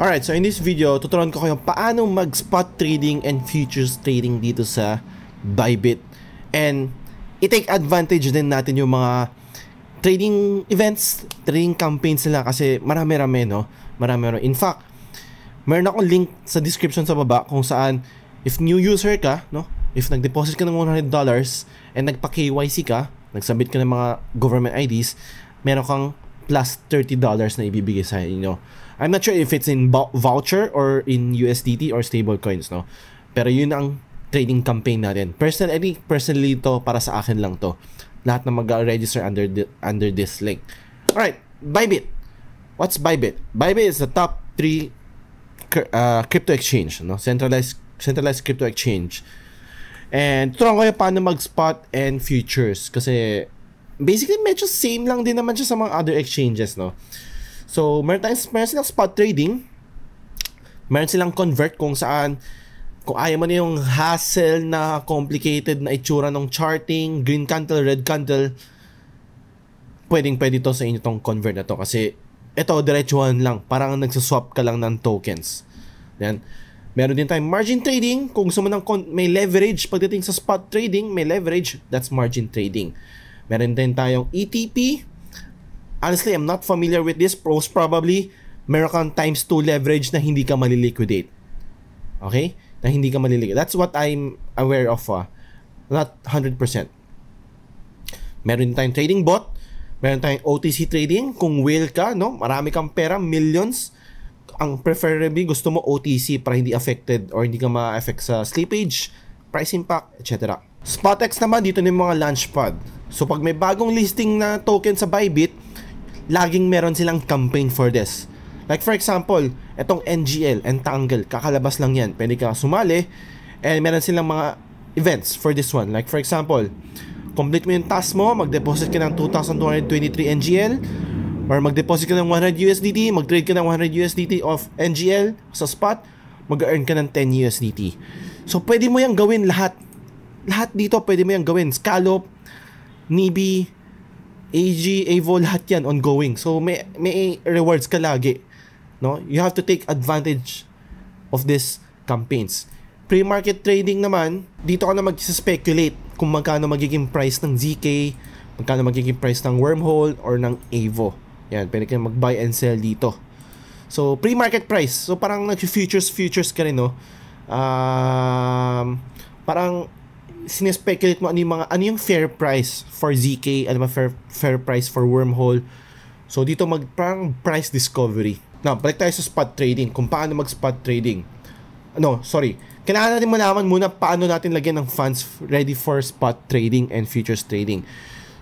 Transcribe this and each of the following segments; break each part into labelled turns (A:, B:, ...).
A: Alright, so in this video, tuturuan ko kayo paano mag-spot trading and futures trading dito sa Bybit. And i-take advantage din natin yung mga trading events, trading campaigns nila kasi marami-rami, no? Marami-rami. In fact, meron akong link sa description sa baba kung saan if new user ka, no? If nag-deposit ka ng $100 and nagpa-KYC ka, nagsubmit ka ng mga government IDs, meron kang plus $30 na ibibigay sa inyo. I'm not sure if it's in voucher or in USDT or stable coins, no? Pero yun ang trading campaign natin. Personally to, para sa akin lang to. Lahat na mag-register under this link. Alright, Bybit. What's Bybit? Bybit is the top 3 crypto exchange, no? Centralized crypto exchange. And turuan ko yung paano mag-spot and futures kasi basically medyo same lang din naman siya sa mga other exchanges, no? So, meron silang spot trading, meron silang convert kung saan, kung ayaw mo na yung hassle na complicated na itsura ng charting, green candle, red candle, pwede to sa inyo tong convert na to kasi ito, diretsuhan lang, parang nagsaswap ka lang ng tokens. Yan. Meron din tayong margin trading, kung gusto mo ng may leverage pagdating sa spot trading, may leverage, that's margin trading. Meron din tayong ETP. Honestly, I'm not familiar with this. Most probably, meron kang times 2 leverage na hindi ka maliliquidate. Okay? Na hindi ka maliliquidate. That's what I'm aware of. Not 100%. Meron tayong trading bot. Meron tayong OTC trading. Kung whale ka, no? Marami kang pera, millions. Ang preferably, gusto mo OTC para hindi affected or hindi ka ma-affect sa slippage, price impact, etc. SpotX naman, dito na yung mga launchpad. So, pag may bagong listing na token sa Bybit, laging meron silang campaign for this. Like for example, etong NGL, Entangle, kakalabas lang yan. Pwede ka sumali and meron silang mga events for this one. Like for example, complete mo yung task mo, mag-deposit ka ng 2,223 NGL or mag-deposit ka ng 100 USDT, mag-trade ka ng 100 USDT of NGL sa spot, mag-earn ka ng 10 USDT. So pwede mo yung gawin lahat. Lahat dito pwede mo yung gawin. Scallop, Nibi, AG, AVO, lahat yan ongoing. So may rewards ka lagi, no? You have to take advantage of these campaigns. Pre-market trading naman, dito ka na mag-speculate kung magkano magiging price ng ZK, magkano magiging price ng Wormhole or ng AVO. Yan, pwede ka mag-buy and sell dito. So pre-market price. So parang nag-futures ka rin, no? Parang sinespeculate mo ano yung fair price for ZK, ano ba fair price for Wormhole. So dito parang price discovery. Now, balik tayo sa spot trading, kung paano mag-spot trading. Kailangan natin malaman muna paano natin lagyan ng funds ready for spot trading and futures trading.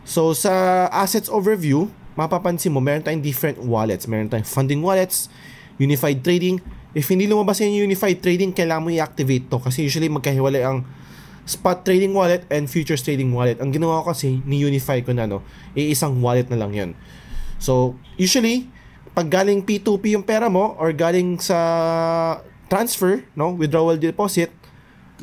A: So sa assets overview, mapapansin mo meron tayong different wallets. Meron tayong funding wallets, unified trading. If hindi lumabas yung unified trading, kailangan mo i-activate to kasi usually magkahiwalay ang spot trading wallet and futures trading wallet. Ang ginawa ko kasi, ni-unify ko na, no? Isang wallet na lang yun. So, usually, pag galing P2P yung pera mo or galing sa transfer, no? Withdrawal deposit,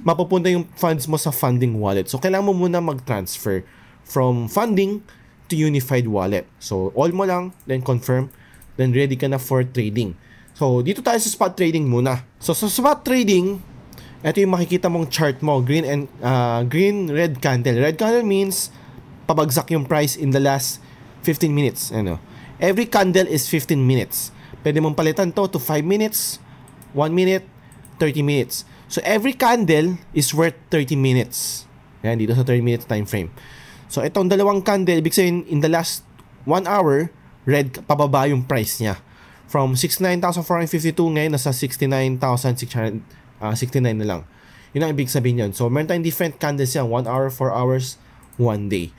A: mapupunta yung funds mo sa funding wallet. So, kailangan mo muna mag-transfer from funding to unified wallet. So, all mo lang, then confirm, then ready ka na for trading. So, dito tayo sa spot trading muna. So, sa spot trading, ito yung makikita mong chart mo, green, red candle. Red candle means pabagsak yung price in the last 15 minutes. Ano? Every candle is 15 minutes. Pwede mong palitan to 5 minutes, 1 minute, 30 minutes. So every candle is worth 30 minutes. Yan, dito sa 30 minutes time frame. So itong dalawang candle, ibig sabihin in the last 1 hour, red, pababa yung price niya. From 69,452 ngayon, nasa 69,669 na lang. Yun ang ibig sabihin yun. So, meron tayong different candles yan. 1 hour, 4 hours, 1 day.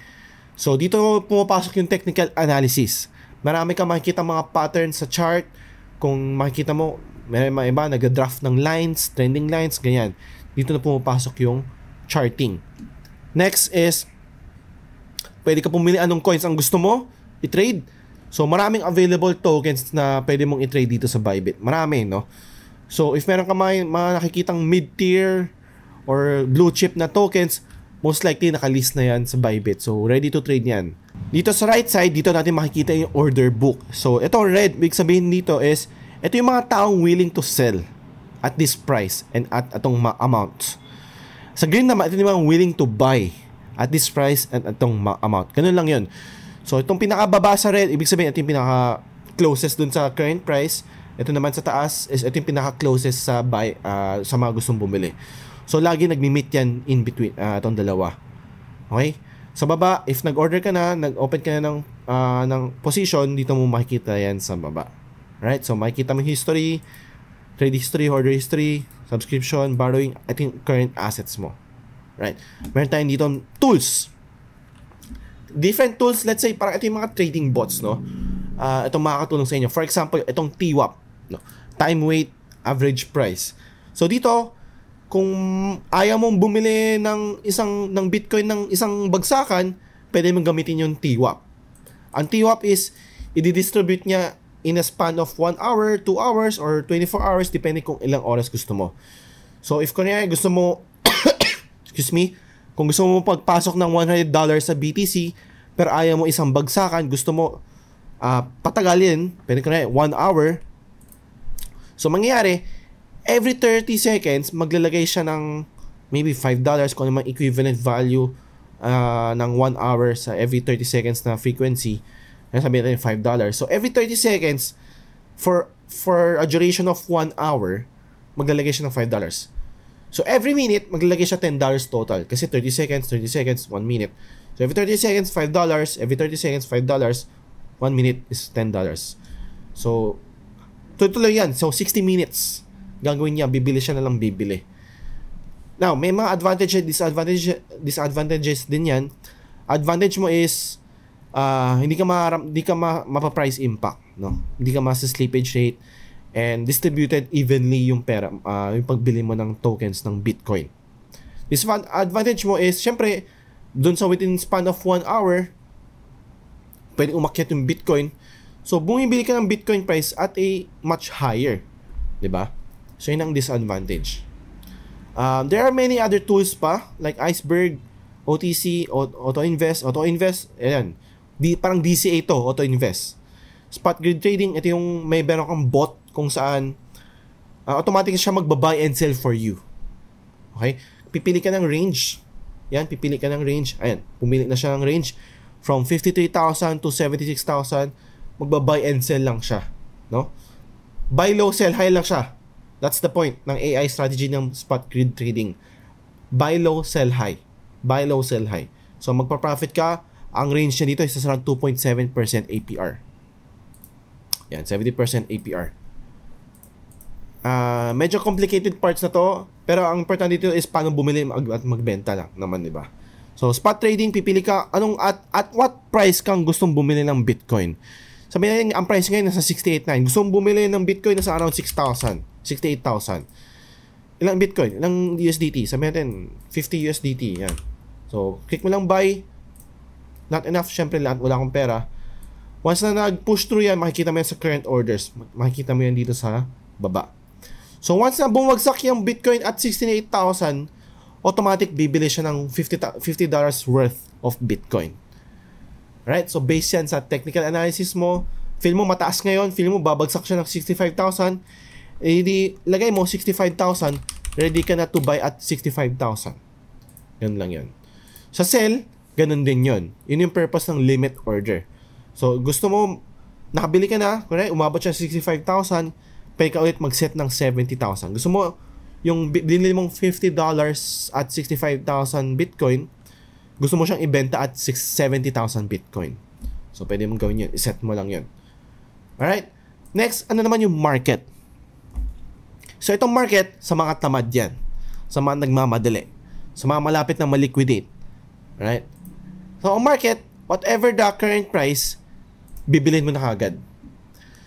A: So, dito pumapasok yung technical analysis. Marami ka makikita mga patterns sa chart. Kung makikita mo, may mga iba, nag-draft ng lines, trending lines, ganyan. Dito na pumapasok yung charting. Next is, pwede ka pumili anong coins ang gusto mo i-trade. So, maraming available tokens na pwede mong i-trade dito sa Bybit. Marami, no? So, if meron ka mga nakikitang mid-tier or blue chip na tokens, most likely nakalist na yan sa Bybit. So, ready to trade yan. Dito sa right side, dito natin makikita yung order book. So, ito red, big sabihin dito is Ito yung mga taong willing to sell at this price and at atong amount. Sa green naman, ito yung mga willing to buy at this price and atong amount. Ganun lang yun. So, itong pinakababa sa red, ibig sabihin, ito yung pinaka-closest dun sa current price. Ito naman sa taas, is ito yung pinaka-closest sa buy, sa mga gustong bumili. So, lagi nagmi-meet yan in between itong dalawa. Okay? Sa baba, if nag-order ka na, nag-open ka na ng position, dito mo makikita yan sa baba. Right? So, makikita mo history, trade history, order history, subscription, borrowing, I think current assets mo. Right? Meron tayong dito tools. Different tools, let's say, parang ito yung mga trading bots, no? Itong makakatulong sa inyo. For example, itong TWAP, no? Time, weight, average price. So, dito, kung ayaw mong bumili ng Bitcoin ng isang bagsakan, pwede mong gamitin yung TWAP. Ang TWAP is, i-distribute niya in a span of 1 hour, 2 hours, or 24 hours, depende kung ilang oras gusto mo. So, if kunyari gusto mo, excuse me, kung gusto mo pagpasok ng $100 sa BTC, pero ayaw mo isang bagsakan, gusto mo patagalin, pwede kunyari 1 hour. So, mangyayari, every 30 seconds, maglalagay siya ng maybe $5 kung ano mang equivalent value ng 1 hour sa every 30 seconds na frequency. Sabihin natin $5. So, every 30 seconds, for a duration of 1 hour, maglalagay siya ng $5. So, every minute, maglalagay siya $10 total. Kasi 30 seconds, 1 minute. So, every 30 seconds, $5. Every 30 seconds, $5. 1 minute is $10. So, tutuloy yan. So, 60 minutes. Gagawin niya, bibili siya na lang bibili. Now, may mga advantages, disadvantages din yan. Advantage mo is, hindi ka mapa-price impact, no? Hindi ka ma-slippage rate and distributed evenly yung pera, yung pagbili mo ng tokens ng Bitcoin. Disadvantage mo is, syempre, dun sa within span of 1 hour, pwede umakyat yung Bitcoin. So, bumibili ka ng Bitcoin price at a much higher. Diba? So, yun ang disadvantage. There are many other tools pa, like Iceberg, OTC, Auto-Invest, ayan. Parang DCA to, Auto-Invest. Spot grid trading, ito yung may meron kang bot kung saan automatic siya magba-buy and sell for you. Okay? Pipili ka ng range. Yan, pipili ka ng range. Ayan, pumili na siya ng range from 53,000 to 76,000. Magba-buy and sell lang siya. No? Buy low, sell high lang siya. That's the point ng AI strategy ng spot grid trading. Buy low, sell high. Buy low, sell high. So, magpa-profit ka. Ang range niya dito is around 2.7% APR. Yan, 70% APR. Medyo complicated parts na to, pero ang important dito is paano bumili at magbenta lang naman, di ba? So, spot trading, pipili ka at what price kang gustong bumili ng Bitcoin. Sabihin natin, ang price ngayon nasa 68.9. Gusto mong bumili ng Bitcoin nasa around 6,000, 68,000. Ilang Bitcoin? Ilang USDT? Sabihin natin, 50 USDT. Yan. So, click mo lang buy. Not enough, syempre lahat, wala akong pera. Once na nag-push through yan, makikita mo yan sa current orders. Makikita mo yan dito sa baba. So, once na bumagsak yung Bitcoin at 68,000, automatic bibili siya ng $50 worth of Bitcoin. Right? So, based yan sa technical analysis mo, feel mo mataas ngayon, feel mo babagsak siya ng 65,000, di lagay mo 65,000, ready ka na to buy at 65,000. Yan lang yun. Sa sell, ganun din yun. Yun yung purpose ng limit order. So, gusto mo, nakabili ka na, kunwari, umabot siya 65,000, pwede ka ulit mag-set ng 70,000. Gusto mo, yung binili mong $50 at 65,000 Bitcoin, gusto mo siyang ibenta at 70,000 Bitcoin. So, pwede mong gawin yun. I-set mo lang yun. Alright? Next, ano naman yung market? So, itong market, sa mga tamad yan. Sa mga nagmamadali. Sa mga malapit na maliquidate. Alright? So, ang market, whatever the current price, bibilin mo na kagad.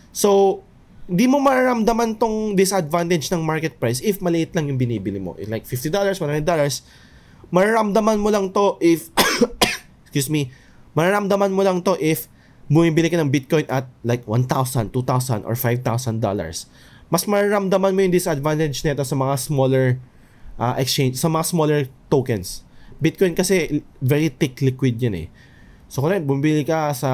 A: So, di mo mararamdaman tong disadvantage ng market price if maliit lang yung binibili mo. Like $50, $100, mararamdaman mo lang to if excuse me, mararamdaman mo lang to if bumibili ka ng Bitcoin at like $1,000, $2,000, or $5,000. Mas mararamdaman mo yung disadvantage nito sa mga smaller exchange, sa mga smaller tokens. Bitcoin kasi very thick liquid yan eh. So kung bumibili ka sa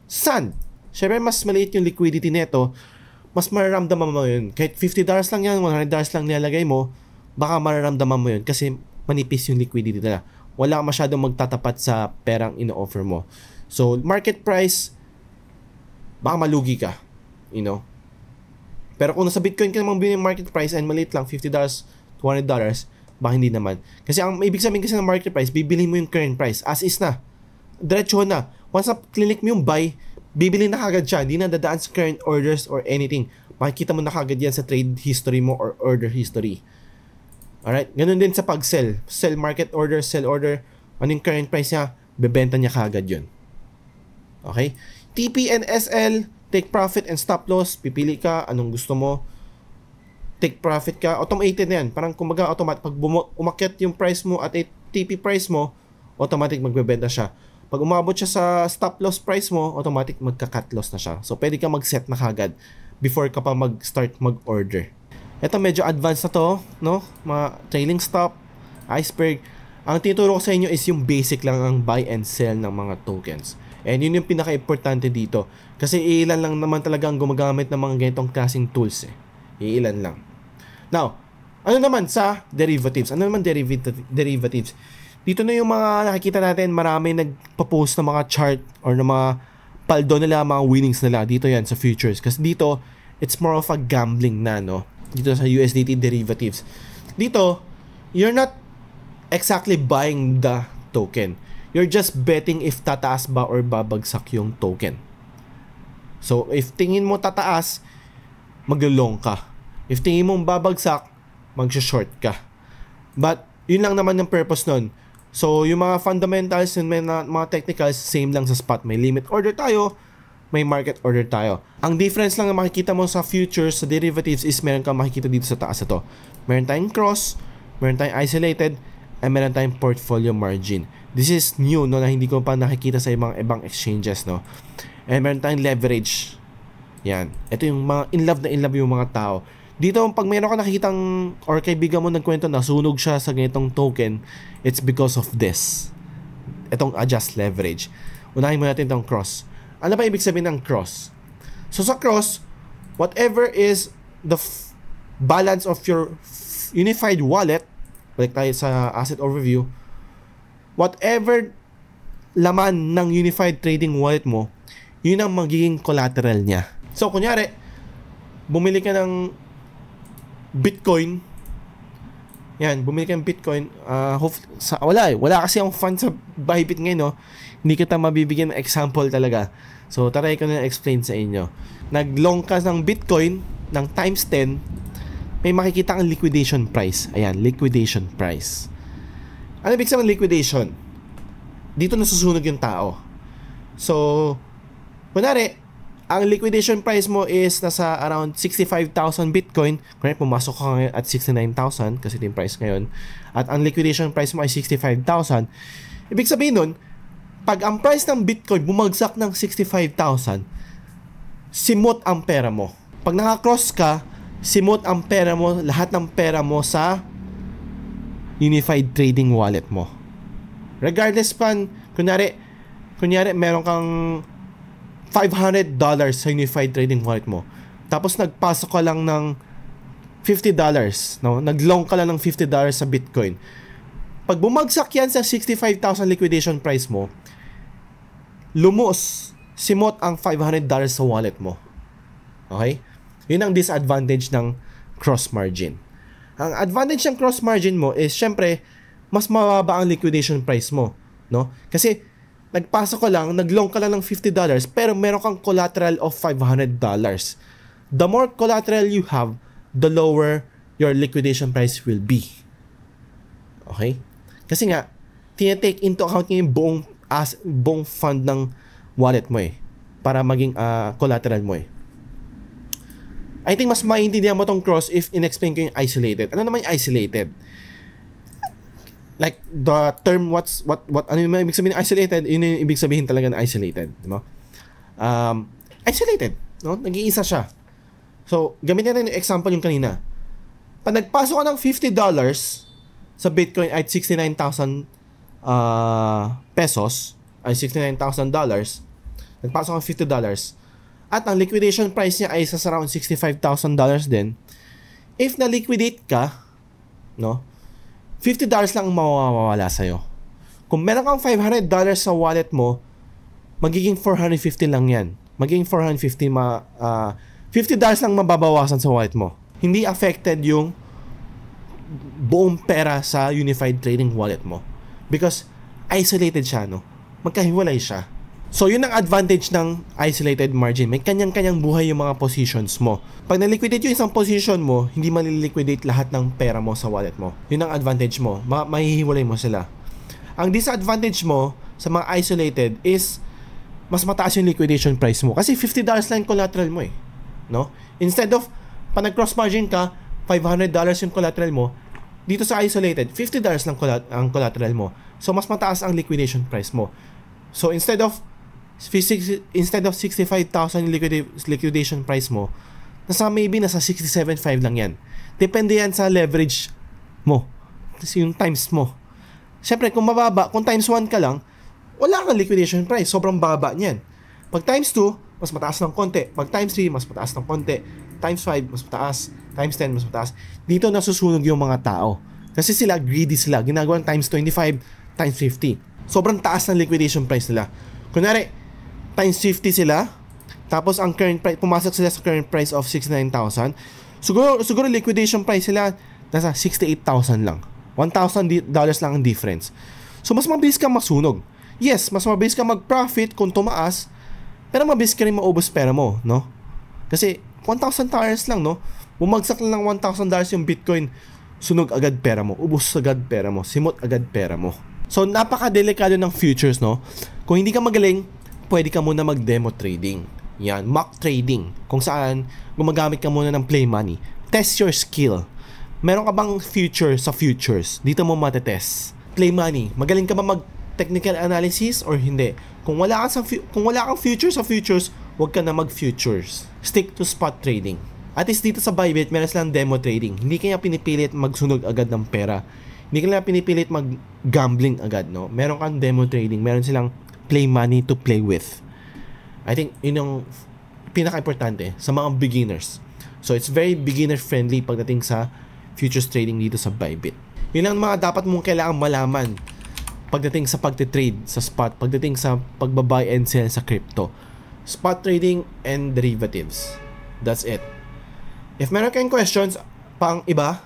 A: Sand, syempre mas maliit yung liquidity nito, mas mararamdaman mo yun. Kahit $50 lang yan, $100 lang nilalagay mo, baka mararamdaman mo yun kasi manipis yung liquidity nila. Wala masyadong magtatapat sa perang ino-offer mo. So, market price, baka malugi ka. You know? Pero kung nasa Bitcoin ka namang bilhin yung market price and maliit lang, $50 to $100, baka hindi naman. Kasi ang ibig sabihin kasi ng market price, bibilhin mo yung current price. As is na. Diretso na. Once na click mo yung buy, bibili na kagad siya. Hindi na dadaan sa current orders or anything. Makikita mo na kagad yan sa trade history mo or order history. Alright? Ganun din sa pag-sell. Sell market order, sell order. Ano yung current price niya, bebenta niya kagad yun. Okay? TP and SL, take profit and stop loss. Pipili ka, anong gusto mo. Take profit ka. Automated na yan. Parang kumbaga automatic. Pag umakyat yung price mo at TP price mo, automatic magbebenta siya. Pag umabot siya sa stop loss price mo, automatic magka-cut loss na siya. So, pwede ka mag-set na kagad before ka pa mag-start mag-order. Ito, medyo advanced na to, no? Mga trailing stop, iceberg. Ang tinuturo ko sa inyo is yung basic lang ang buy and sell ng mga tokens. And yun yung pinaka-importante dito. Kasi iilan lang naman talaga ang gumagamit ng mga ganitong klaseng tools. Iilan lang. Now, ano naman sa derivatives? Ano naman derivatives? Dito na yung mga nakikita natin, marami nagpo-post ng mga chart or ng mga paldo nila, mga winnings nila. Dito yan sa futures. Kasi dito, it's more of a gambling na, no? Dito sa USDT derivatives. Dito, you're not exactly buying the token. You're just betting if tataas ba or babagsak yung token. So, if tingin mo tataas, mag-long ka. If tingin mo babagsak, mag-short ka. But, yun lang naman yung purpose nun. So, yung mga fundamentals and mga technicals, same lang sa spot. May limit order tayo, may market order tayo. Ang difference lang na makikita mo sa futures, sa derivatives, is meron kang makikita dito sa taas ito. Meron tayong cross, meron tayong isolated, and meron tayong portfolio margin. This is new, no, na hindi ko pa nakikita sa ibang exchanges, no. And meron tayong leverage. Yan. Ito yung mga in love yung mga tao. Dito, pag mayroon ka nakikitang or kaibigan mo nagkwento na sunog siya sa ganitong token, it's because of this. Itong adjust leverage. Unahin mo natin itong cross. Ano ba ibig sabihin ng cross? So sa cross, whatever is the balance of your unified wallet, balik tayo sa asset overview, whatever laman ng unified trading wallet mo, yun ang magiging collateral niya. So kunyari, bumili ka ng Bitcoin. Yan, bumili ka ng Bitcoin. Wala kasi ang fund sa Bybit ngayon, no? Hindi kita mabibigyan ng example talaga. So, taray ko na explain sa inyo. Nag-long ka ng Bitcoin ng times 10, may makikita ang liquidation price. Ayan, liquidation price. Ano ibig sabihin ng liquidation? Dito nasusunog yung tao. So, kunwari, ang liquidation price mo is nasa around 65,000 Bitcoin. Kaya pumasok ka ngayon at 69,000 kasi ito yung price ngayon. At ang liquidation price mo ay 65,000. Ibig sabihin nun, pag ang price ng Bitcoin bumagsak ng 65,000, simot ang pera mo. Pag naka-cross ka, simot ang pera mo, lahat ng pera mo sa unified trading wallet mo. Regardless pa, kunyari meron kang $500 sa unified trading wallet mo. Tapos nagpasok ka lang ng $50, no? Nag-long ka lang ng $50 sa Bitcoin. Pag bumagsak yan sa 65,000 liquidation price mo, simot ang $500 sa wallet mo. Okay? Yun ang disadvantage ng cross margin. Ang advantage ng cross margin mo is syempre mas mababa ang liquidation price mo, no? Kasi nagpasok ka lang, nag-long ka lang ng $50, pero meron kang collateral of $500. The more collateral you have, the lower your liquidation price will be. Okay? Kasi nga, tinetake into account niya yung buong fund ng wallet mo para maging collateral mo I think mas maintindihan mo tong cross if in-explain ko yung isolated. Ano naman yung isolated? Like the term what ano yung ibig sabihin ng isolated, yun yung ibig sabihin talaga ng isolated, di ba? Isolated, no? Nag-iisa siya. So, gamitin natin yung example yung kanina. Pag nagpasok ka ng $50 sa Bitcoin at 69,000 pesos, ay $69,000, nagpasok ka ng $50, At ang liquidation price niya ay sa around $65,000 din. If na-liquidate ka, no, $50 lang ang mawawala sa'yo. Kung meron kang $500 sa wallet mo, magiging $450 lang yan. Magiging $450, $50 lang mababawasan sa wallet mo. Hindi affected yung buong pera sa Unified Trading Wallet mo. Because isolated siya, no? Magkahiwalay siya. So, yun ang advantage ng isolated margin. May kanyang-kanyang buhay yung mga positions mo. Pag na-liquidate yung isang position mo, hindi maliliquidate lahat ng pera mo sa wallet mo. Yun ang advantage mo. Mahihiwalay mo sila. Ang disadvantage mo sa mga isolated is mas mataas yung liquidation price mo. Kasi $50 lang yung collateral mo eh. No? Instead of, pag nag-cross margin ka, $500 yung collateral mo, dito sa isolated, $50 lang ang collateral mo. So, mas mataas ang liquidation price mo. So, instead of 65,000 liquidation price mo, nasa 67.5 lang yan. Depende yan sa leverage mo. Yung times mo. Siyempre, kung mababa, kung times 1 ka lang, wala kang liquidation price. Sobrang baba niyan. Pag times 2, mas mataas ng konti. Pag times 3, mas mataas ng konti. Times 5, mas mataas. Times 10, mas mataas. Dito nasusunog yung mga tao. Kasi sila, greedy sila. Ginagawa ng times 25, times 50. Sobrang taas ng liquidation price nila. Kunwari, times 50 sila, tapos ang current price, pumasok sila sa current price of 69,000. Siguro liquidation price sila nasa 68,000 lang. $1,000 lang ang difference. So, mas mabilis kang masunog. Yes, mas mabilis kang mag-profit kung tumaas, pero mabilis ka rin maubos pera mo, no? Kasi, $1,000 lang, no? Bumagsak lang ng $1,000 yung Bitcoin, sunog agad pera mo, ubos agad pera mo, simot agad pera mo. So, napaka-delikado ng futures, no? Kung hindi ka magaling, pwede ka muna mag-demo trading. Yan, mock trading. Kung saan, gumagamit ka muna ng play money. Test your skill. Meron ka bang future sa futures? Dito mo matetest. Play money. Magaling ka ba mag-technical analysis or hindi? Kung wala kang future sa futures, huwag ka na mag-futures. Stick to spot trading. At least dito sa Bybit, meron silang demo trading. Hindi kaya pinipilit magsunog agad ng pera. Hindi kaya pinipilit mag-gambling agad, no? Meron kang demo trading. Meron silang play money to play with. I think yun yung pinaka-importante sa mga beginners. So, it's very beginner-friendly pagdating sa futures trading dito sa Bybit. Yun ang mga dapat mong kailangan malaman pagdating sa pagtitrade sa spot, pagdating sa pagbabuy and sell sa crypto. Spot trading and derivatives. That's it. If meron kayong questions pang iba,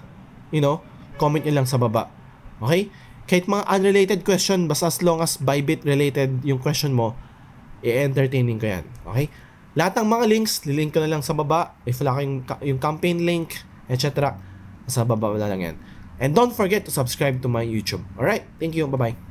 A: comment nyo lang sa baba. Okay? Kahit mga unrelated question, basta as long as Bybit related yung question mo, i-entertaining ko yan. Okay? Lahat ng mga links, lilink ko na lang sa baba. If wala kayong yung campaign link, etc. Sa baba na lang yan. And don't forget to subscribe to my YouTube. Alright? Thank you. Bye-bye.